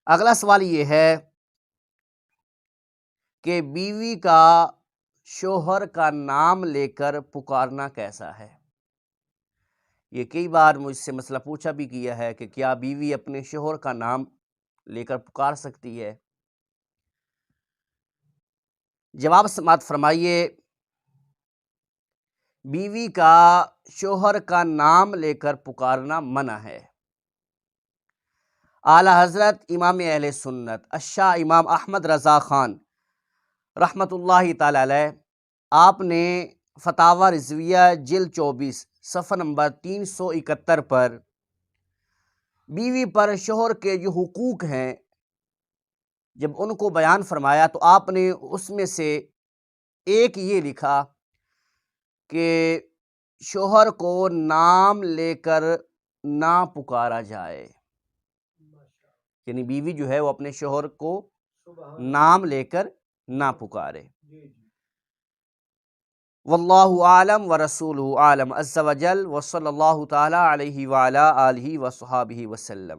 اگلا سوال یہ ہے کہ بیوی کا شوہر کا نام لے کر پکارنا کیسا ہے؟ یہ کئی بار مجھ سے مسئلہ پوچھا بھی کیا ہے کہ کیا بیوی اپنے شوہر کا نام لے کر پکار سکتی ہے؟ جواب سماعت فرمائیے، بیوی کا شوہر کا نام لے کر پکارنا منع ہے۔ اعلی حضرت امام اہل سنت الشاہ امام احمد رضا خان رحمۃ اللہ تعالی علیہ، آپ نے فتاوی رضویہ جلد 24 صفحہ نمبر 371 پر بیوی پر شوہر کے جو حقوق ہیں جب ان کو بیان فرمایا تو آپ نے اس میں سے ایک یہ لکھا کہ شوہر کو نام لے کر نہ پکارا جائے، یعنی بیوی جو ہے وہ اپنے شوہر کو نام لے کر نہ پکارے۔ واللہ اعلم ورسولہ اعلم عز وجل، وصلی اللہ تعالی علیہ وعلی آلہ وصحابہ وسلم۔